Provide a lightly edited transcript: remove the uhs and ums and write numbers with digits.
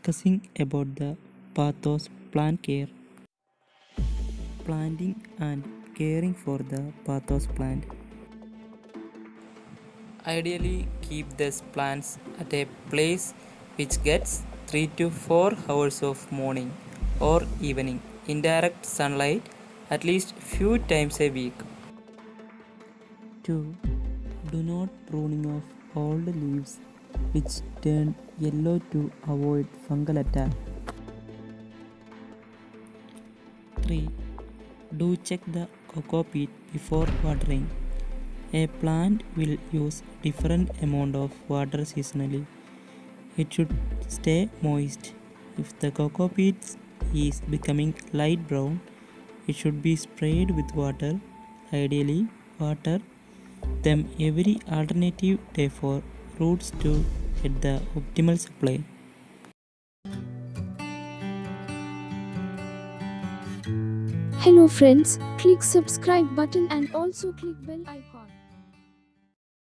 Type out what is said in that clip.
discussing about the Pathos plant care, planting and caring for the Pathos plant. Ideally, keep these plants at a place which gets 3 to 4 hours of morning or evening indirect sunlight at least few times a week. 2. Do not pruning of old leaves which turn yellow to avoid fungal attack. 3. Do check the cocoa peat before watering. A plant will use different amount of water seasonally. It should stay moist. If the cocoa peat is becoming light brown, it should be sprayed with water. Ideally, water them every alternative day for roots to get the optimal supply. Hello friends, click subscribe button and also click bell icon.